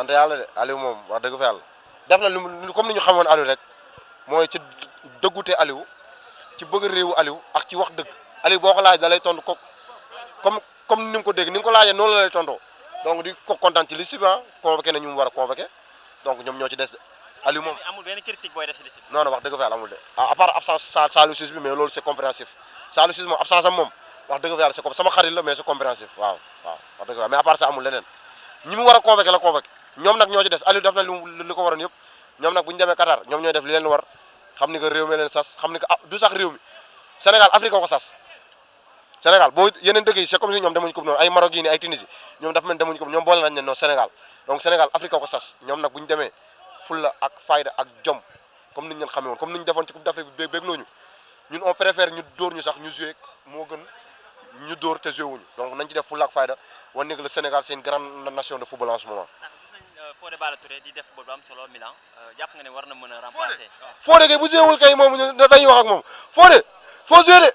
sant yàlla de Aliou moom wax dëgg fa yàlla def na lu comme ni ñu xamoon Aliou rek mooy ci dëggute Aliou ci bëgg réewu Aliou ak ci wax dëgg Aliou boo ko laaj da lay tontu ko comme ni nga ko dégg ni nga ko laajee noonu la lay tontoo donc di ko kontaan ci liste bi convoqué na ñu mu war a convoqué donc ñoom ñoo ci des Aliou moom amul benn critique booy def si liste bi. non non wax dëgg fa yàlla amul de à part absence Saliou Ciss bi mais loolu c'est compréhensif Saliou Ciss moom absence am moom wax dëgg fa yàlla c'est comme sama xarit la mais c'est compréhensif waaw wax dëgg fa mais à part ça amul leneen ñi mu war a convoqué la convoqué ñoom nag ñoo ci des Aliou def na li ko waroon yëpp ñoom nag bu ñu demee Qatar ñoom ñooy def li leen war xam ni que réew mi leen sas xam ni que du sax réew mi Sénégal Afrique ko sas Sénégal boo yeneen dëkk yi c'est comme si ñoom demuñu coupe noonu ay Maroc yi ni ay Tunisie ñoom dafa mel demuñu coupe ñoom boole nañ ne non Sénégal donc Sénégal Afrique ko sas ñoom nag bu ñu demee fulla ak fayda ak jom comme niñ leen xamee woon comme niñ defoon ci coupe d'Afrique bi bégloo ñu ñun on préfère ñu dóor ñu sax ñu joué moo gën ñu dóor te joué wuñu donc nañ ci def fulla ak fayda wan ni que le Sénégal c'est une grande nation de football en ce moment. Fodé Ballo-Touré di def football bu am solo Milan jàpp nga ne war na mën a remplacer. Fodé kay bu joué wul kay moom dañuy wax ak moom Fodé faut jouer de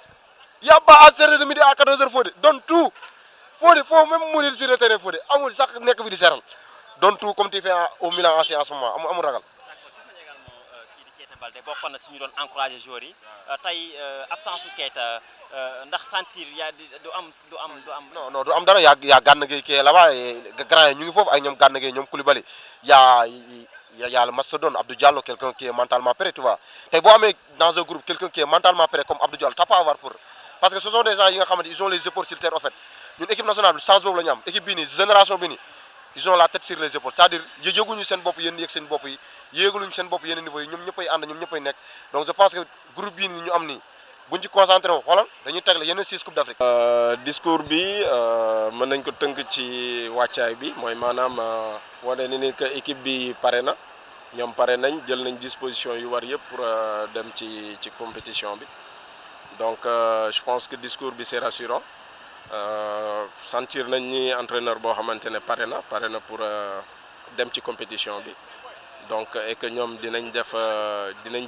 y a pas à 7h de midi à 14h Fodé donne tout Fodé faut même mourir sur le terrain Fodé amul sax nekk fi di seeral donne tout comme tu fais au Milan en ce moment amul ragal. kii di Keita Baldé bokkoon na si ñu doon encourager joueurs yi tey absence su Keita ndax sentir yaa du am. non du am dara yaa Gana Gueye kii là-bas grand yi ñu ngi foofu ak ñoom Gana Gueye ñoom Koulibaly yaa le mastodonte Abdou Diallo quelqu'un qui est mentalement prêt tu vois tey boo amee dans un groupe quelqu'un qui est mentalement prêt comme Abdou Diallo t'as pas à avoir pour parce que ce sont des gens yi nga xamante ils ont les épaules sur terre en fait ñun équipe nationale bi chance boobu la ñu am équipe bii nii génération bi nii ils ont la tête sur les épaules c'est-à-dire yëguñu seen bopp yéen yëg seen bopp yi yéegaluñu seen bopp yenn niveau yi ñoom ñëppay ànd ñoom ñëppay nekk donc je pense que groupe bii nii ñu am nii buñ ci concentré wu xoolal dañuy tegle yeneen 6 coupe d'Afrique. discours bi mën nañ ko tënk ci wàccaay bi mooy maanaam wane ni que équipe bi pare na ñoom pare nañ jël nañ disposition yu war yëpp pour dem ci compétition bi donc je pense que discours bi c'est rassurant sentir nañ ni entraîneur boo xamante ne pare na pour dem ci compétition bi donc et que ñoom dinañ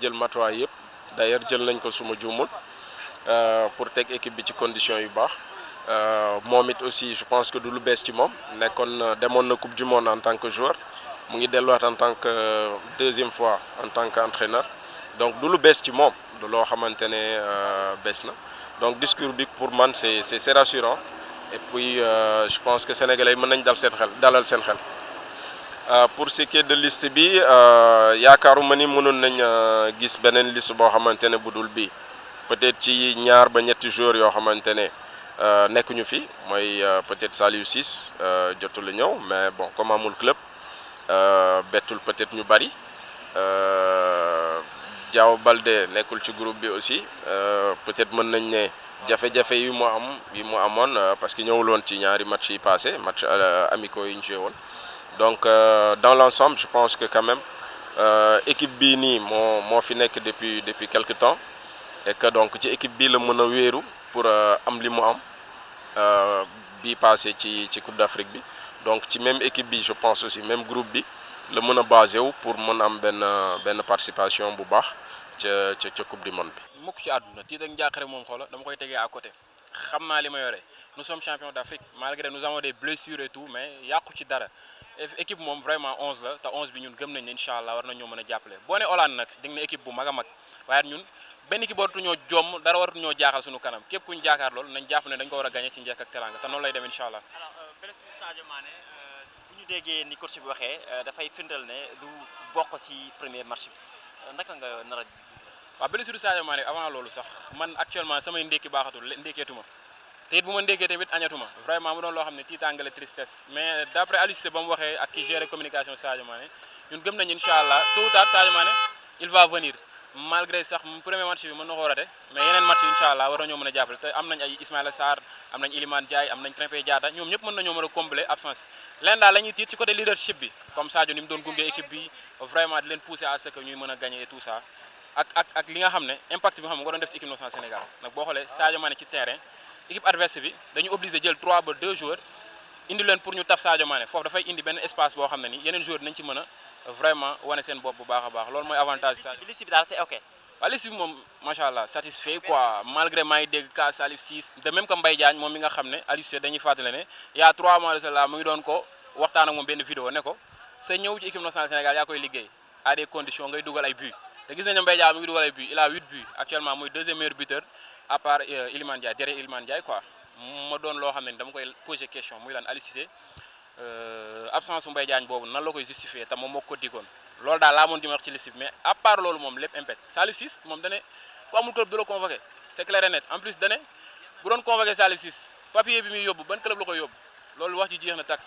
jël matuwaay yëpp d'ailleurs jël nañ ko suma juumul pour teg équipe bi ci condition yu baax moom it aussi je pense que du lu bees ci moom nekkoon demoon na coupe du monde en tant que joueur mu ngi delluwaat en tant que deuxième fois en tant qu'entraîneur donc du lu bees ci moom du loo xamante ne bees na donc discours bi pour man c'est rassurant et puis je pense que sénégalais mën nañ dalal seen xel pour ce qui est de liste bi yaakaaruma ni mënoon nañ gis beneen liste boo xamante ne bu dul bii peut-être ci ñaar ba ñetti joueurs yoo xamante ne nekkuñu fi mooy peut-être Saliou Ciss jotul a ñëw mais bon comme amul club bettul peut-être ñu bari Diao Baldé nekkul ci groupe bi aussi peut-être mën nañ ne jafe-jafe yi mu amoon parce que ñëwul woon ci ñaari match yi passé match amicaux yi ñu joué woon donc dans l'ensemble je pense que quand même équipe bii nii moo fi nekk depuis quelque temps et que donc ci équipe bii la mën a wéeru pour am li mu am bii passé ci Coupe d'Afrique bi donc ci même équipe bi je pense aussi même groupe bi la mën a basé wu pour mën am benn participation bu baax ca Coupe du Monde bi. mukk ci àdduna tiit ak njàqare moom xoola dama koy tegee à côté xam naa li ma yore nous sommes champions d'Afrique malgré nous avons des blessures et tout mais yàqu ci dara équipe moom vraiment 11 la te 11 bi ñun gëm nañ ne incha allah war nañoo mën a jàppale boo ne Hollande nag di nga ne équipe bu mag a mag waaye ñun benn équipe waratuñoo jomm dara waratuñoo jaaxal suñu kanam képp ku ñu jaakaar loolu nañ jàpp ne dañ ko war a gagné ci njëkk ak teranga te noonu lay dem incha allah. alors blessure Sadio Mané bu ñu déggee ni coach bi waxee dafay firndal ne du bokk ci premier match bi naka nga nar a. waaw blessure Sadio Mané avant loolu sax man actuellement samay ndékki baaxatul ndékkeetuma te it bu ma ndékkee tamit añatuma vraiment mu doon loo xam ne tiitaangale tristesse mais d'après Aliou Cissé ba mu waxee ak ki gérer communication Sadio Mané ñun gëm nañu incha allah tôt ou tard Sadio Mané il va venir malgré sax premier match bi mën na koo raté mais yeneen match yi incha allah war nañoo mën a jàppale te am nañ ay Ismaïla Sarr am nañ Iliman Ndiaye am nañ Krépin Diatta ñoom ñëpp mën nañoo mën a combler absence leen daal la ñuy tiit ci côté leadership bi comme Sadio ni mu doon gunge équipe bi vraiment di leen pousser à ce que ñuy mën a gagner et tout ça ak li nga xam ne impact bi xam nga ko doon def ci équipe nationale Sénégal nag boo xoolee Sadio Mané ci terrain équipe adverse bi dañu obligé jël 3 ba 2 joueurs indi leen pour ñu taf Sadio Mané foofu dafay indi benn espace boo xam ne ni yeneen joueurs nañ ci mën a vraiment wane seen bopp bu baax a baax loolu mooy avantage Sadio. liste bi daal c'est ok. waaw liste bi moom macha allah satisfait quoi malgré maa ngi dégg cas Salif Ciss de même que Mbaye Diagne moom mi nga xam ne Aliou Cissé dañuy fàttale ne il y a 3 mois de cela mu ngi doon ko waxtaan ak moom benn vidéo ne ko sa ñëw ci équipe nationale Sénégal yaa koy liggéey à des conditions ngay dugal ay buts te gis nañ ne Mbaye Diagne mi ngi dugal ay buts il a 8 buts actuellement muy deuxième meilleur buteur à part Iliman Ndiaye derrière Iliman Ndiaye quoi ma doon loo xam ne dama koy poser question muy lan Aliou Cissé absence bu Mbaye Diagne boobu nan la koy justifier te moom moo ko digoon loolu daal laa mën di wax ci liste bi mais à part loolu moom lépp impact Saliou Ciss moom dane ku amul club du la convoqué c'est clair et net en plus dane bu doon convoqué Saliou Ciss papier bi muy yóbbu ban club la koy yóbbu loolu wax ji jeex na takk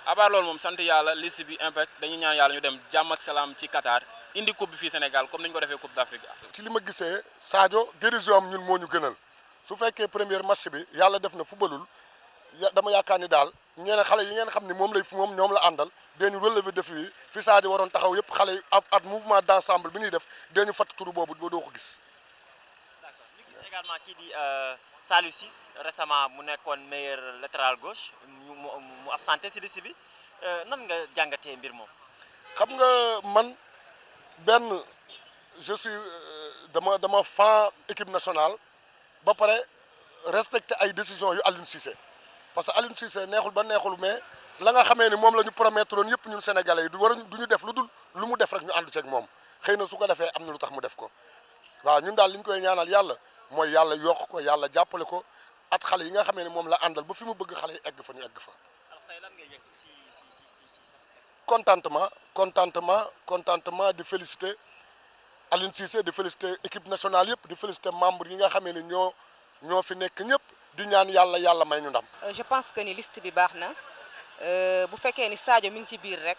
à part loolu moom sant yàlla liste bi impact dañuy ñaan yàlla ñu dem jàmm ak salaam ci Qatar indi coupe bi fii Sénégal comme ni ñu ko defee coupe d'Afrique. ci li ma gisee Sadio guérison am ñun moo ñu gënal su fekkee premier match bi yàlla def na fubalul dama yaakaar ni daal ñeneen xale yi ngeen xam ni moom ñoom la àndal dañu relever défi yi fi Sadio waroon taxaw yëpp xale yi at mouvement d'ensemble bi ñuy def dañu fatt turu boobu ba doo ko gis. d'accord ñu gis également kii di Saliou Ciss récemment mu nekkoon meilleur latéral gauche mu absenté si liste bi nan nga jàngatee mbir moom. xam nga man benn je suis dama fan équipe nationale ba pare respecter ay décisions yu Aliou Cissé parce que Aliou Cissé neexul ba neexul mais la nga xamee ni moom la ñu promettre woon yëpp ñun sénégalais yi du ñu def lu dul lu mu def rek ñu ànd ceeg moom xëy na su ko defee am na lu tax mu def ko waaw ñun daal li ñu koy ñaanal yàlla mooy yàlla yokk ko yàlla jàppale ko at xale yi nga xamee ni moom la àndal ba fi mu bëgg xale yi egg fa ñu egg fa. alors tey lan ngay yëg contentement di féliciter Aliou Cissé di féliciter équipe nationale yëpp di féliciter membres yi nga xamee ni ñoo fi nekk ñëpp di ñaan yàlla may ñu ndam. je pense que ni liste bi baax na bu fekkee ni Sadio mi ngi ci biir rek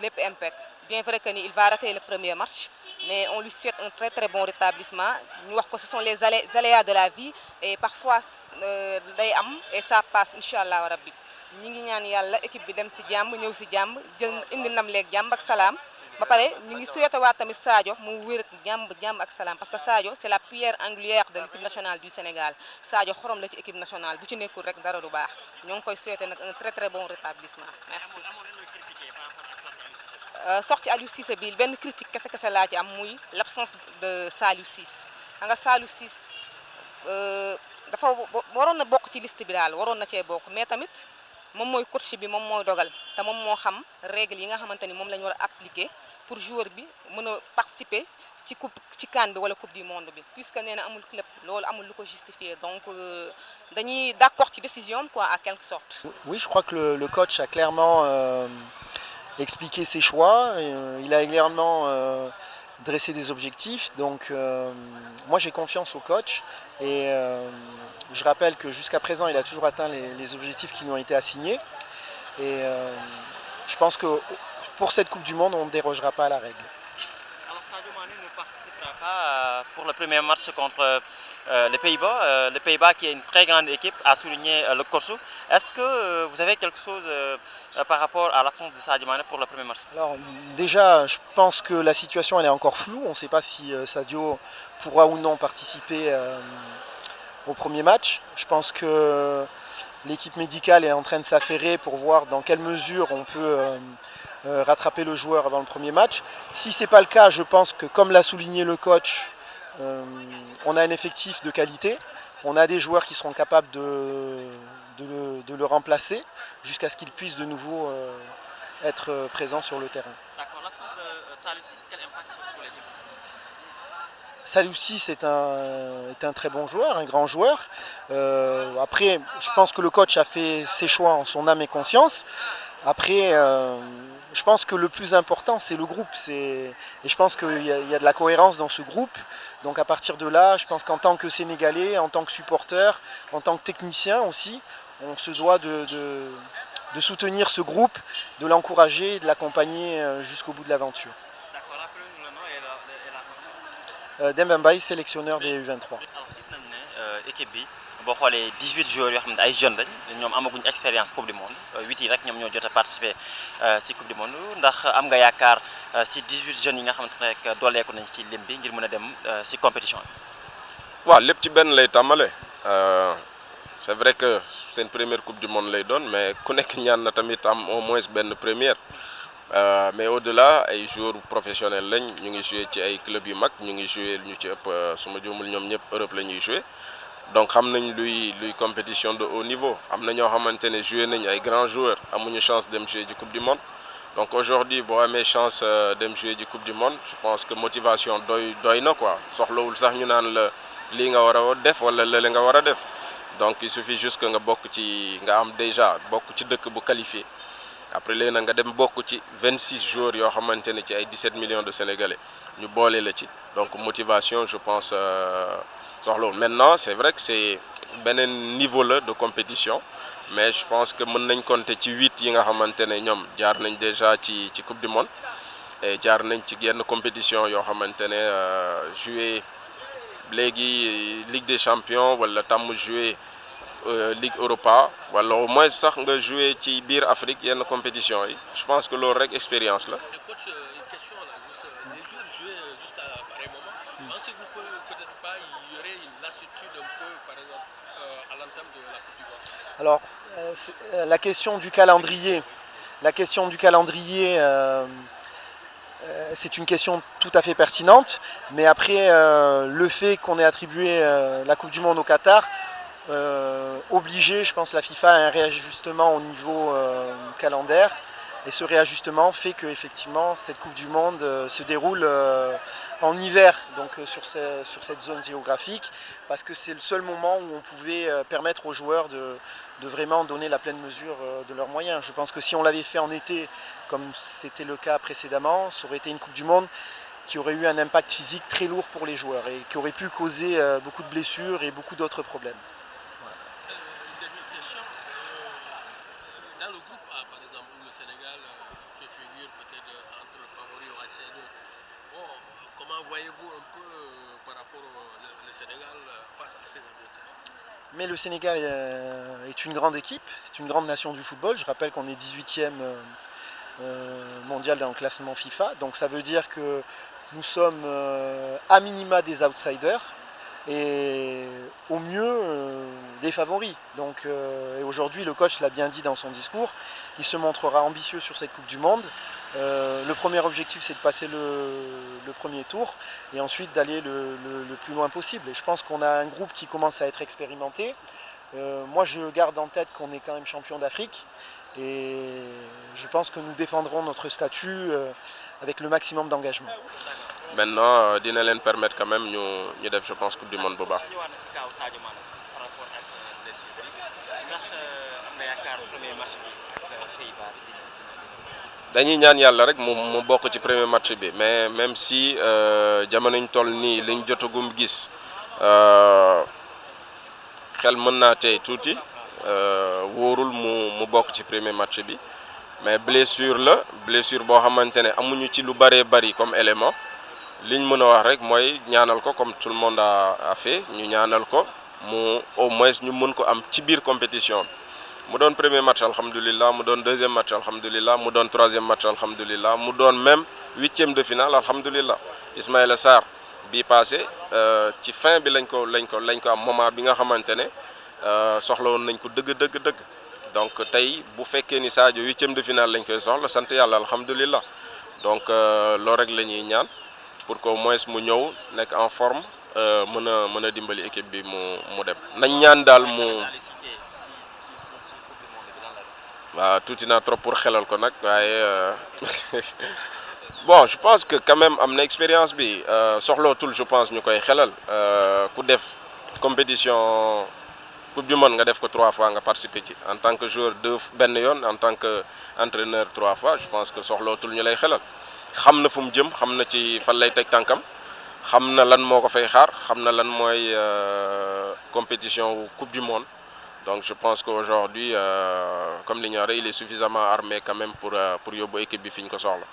lépp impact bien vrai que ni il va rater le premier match mais on lui souhaite un très très bon rétablissement ñu wax ko ce sont les aléas de la vie et parfois day am et ça passe incha allah rabbi ñi ngi ñaan yàlla équipe bi dem ci jàmm ñëw si jàmm jël indi ndam leeg jàmm ak salaam. ba pare ñu ngi souhaité waat tamit Sadio mu wér ak jàmm ak salaam parce que Sadio c'est la pierre angulaire de l'équipe nationale du Sénégal Sadio xorom la ci équipe nationale bu ci nekkul rek dara du baax ñoo ngi koy souhaité nag un très très bon rétablissement merci. sorti Aliou Cissé bi benn critique kese laa ci am muy l'absence de Saliou Ciss nga Saliou Ciss dafa waroon na bokk ci liste bi daal waroon na cee bokk mais tamit moom mooy coach bi moom mooy dogal te moom moo xam règle yi nga xamante ni moom la ñu war a appliquer pour joueur bi mën a participer ci CAN bi wala coupe du monde bi puisque nee na amul club loolu amul lu ko justifier donc dañuy d'accord ci décision quoi à quelque sorte. Oui, je crois que le coach a clairement expliqué ses choix, il a clairement dressé des objectifs, donc moi j'ai confiance au coach et je rappelle que jusqu'à présent il a toujours atteint les objectifs qui lui ont été assignés et je pense que pour cette Coupe du Monde on ne dérogera pas à la règle. Alors Sadio Mané ne participera pas pour le premier match contre les Pays-Bas. Les Pays-Bas qui est une très grande équipe a souligné le coach. Est-ce que vous avez quelque chose par rapport à l'absence de Sadio Mané pour le premier match? Alors déjà je pense que la situation elle est encore floue, on ne sait pas si Sadio pourra ou non participer au premier match. Je pense que l'équipe médicale est en train de s'affairer pour voir dans quelle mesure on peut rattraper le joueur avant le premier match. Si ce n'est pas le cas, je pense que comme l'a souligné le coach, on a un effectif de qualité, on a des joueurs qui seront capables de le remplacer jusqu'à ce qu'il puisse de nouveau être présent sur le terrain. D'accord, l'absence de Saliou Ciss, quel impact pour l'équipe? Saliou Ciss est un très bon joueur, un grand joueur. Après, je pense que le coach a fait ses choix en son âme et conscience. Après, je pense que le plus important, c'est le groupe. Et je pense qu'il y a de la cohérence dans ce groupe. Donc à partir de là, je pense qu'en tant que Sénégalais, en tant que supporter, en tant que technicien aussi, on se doit de soutenir ce groupe, de l'encourager et de l'accompagner jusqu'au bout de l'aventure. D'accord, rappelez-nous le nom et la Demba Mbaye, sélectionneur des U23. Alors gis nañ ne équipe bi boo xoolee 18 joueurs yoo xam ne ay jeunes lañ ñoom amaguñ expérience coupe du monde 8 yi rek ñoom ñoo jot a participer si coupe du monde ndax am nga yaakaar si 18 jeunes yi nga xamante ne rek dooleeku nañ ci lim bi ngir mën a dem si compétition yi. waaw lépp ci benn lay tàmbale c'est vrai que c'est une première coupe du monde lay doon mais ku nekk ñaan na tamit am au moins benn première mais au-delà ay joueurs professionnels lañ ñu ngi joué ci ay clubs yu mag ñu ngi joué ñu ci ëpp su ma juumul ñoom ñëpp Europe la ñuy joué. Donc xam nañ luy compétition de haut niveau am na ñoo xamante ne joué nañ ay grands joueurs amuñu chance dem jouer ci coupe du monde donc aujourd'hui boo amee chance dem jouer ji coupe du monde je pense que motivation doy na quoi soxlawul sax ñu naan la lii nga war a def wala lële nga war a def donc il suffit juste que nga bokk ci nga am déjà bokk ci dëkk bu qualifié après léegi nag nga dem bokk ci 26 joueurs yoo xamante ne ci ay 17 millions de Sénégalais ñu boole la ci donc motivation je pense soxlawul maintenant c'est vrai que c'est beneen niveau la de compétition mais je pense que mën nañ compter ci 8 yi nga xamante ne ñoom jaar nañ déjà ci coupe du monde et jaar nañ ci yenn compétition yoo xamante ne jouer léegi Ligue des champions wala tàmm jouer Ligue Europa wala au moins sax nga jouer ci biir Afrique yenn compétition yi je pense que loolu rek expérience la. Coach, une question là, juste les jours joués juste à pareil moment. Pensez-vous que peut-être pas il y aurait une lassitude un peu par exemple à l'entame de la Coupe du Monde? Alors la question du calendrier, c'est une question tout à fait pertinente, mais après le fait qu'on ait attribué la Coupe du Monde au Qatar obligé, je pense, la FIFA à un réajustement au niveau calendaire. Et ce réajustement fait que effectivement cette Coupe du Monde se déroule en hiver, donc sur cette zone géographique, parce que c'est le seul moment où on pouvait permettre aux joueurs de vraiment donner la pleine mesure de leurs moyens. Je pense que si on l'avait fait en été, comme c'était le cas précédemment, ça aurait été une Coupe du Monde qui aurait eu un impact physique très lourd pour les joueurs et qui aurait pu causer beaucoup de blessures et beaucoup d'autres problèmes. Une dernière question. Dans le groupe A, par exemple, où le Sénégal fait figure peut-être entre favoris au ACD, bon, comment voyez-vous un peu par rapport au Sénégal face à ses adversaires? Mais le Sénégal est une grande équipe, c'est une grande nation du football. Je rappelle qu'on est 18e mondial dans le classement FIFA. Donc ça veut dire que nous sommes à minima des outsiders et au mieux des favoris. Donc, et aujourd'hui, le coach l'a bien dit dans son discours, il se montrera ambitieux sur cette Coupe du Monde. Le premier objectif, c'est de passer le premier tour et ensuite d'aller le plus loin possible. Et je pense qu'on a un groupe qui commence à être expérimenté. Moi, je garde en tête qu'on est quand même champion d'Afrique et je pense que nous défendrons notre statut avec le maximum d'engagement. Maintenant dina leen permettre quand même ñu def je pense Coupe du Monde bu baax. dañuy ñaan yàlla rek mu bokk ci premier match bi mais même si jamono ñu toll nii liñ jotagum gis xel mën naa tey tuuti wóorul mu bokk ci premier match bi mais blessure boo xamante ne amuñu ci lu bëree bëri comme élément liñ mën a wax rek mooy ñaanal ko comme tout le monde a fait ñu ñaanal ko mu au moins ñu mën ko am ci biir compétition bi mu doon premier match alhamdulilah mu doon deuxième match alhamdulilah mu doon troisième match alhamdulilah mu doon même huitième de finale alhamdulilah Ismaïla Sarr bii passé ci fin bi lañ ko am moment bi nga xamante ne soxla woon nañ ko dëgg donc tey bu fekkee ni Sadio huitième de finale lañ koy soxla sant yàlla alhamdulilah donc loolu rek la ñuy ñaan pour qu'au moins mu ñëw nekk en forme mën a dimbali équipe bi mu dem nañ ñaan daal mu waaw tuuti naa trop pour xelal ko nag waaye bon je pense que quand même am na expérience bi soxlootul je pense ñu koy xelal ku def compétition Coupe du Monde nga def ko 3 fois nga participer ci en tant que joueur benn yoon en tant que entraîneur 3 fois je pense que soxlootul ñu lay xelal xam na fu mu jëm xam na ci fan lay teg tànkam xam na lan moo ko fay xaar xam na lan mooy compétition Coupe du Monde donc je pense qu'aujourd'hui comme li ñu wax il est suffisamment armé quand même pour yóbbu équipe bi fi ñu ko soxla.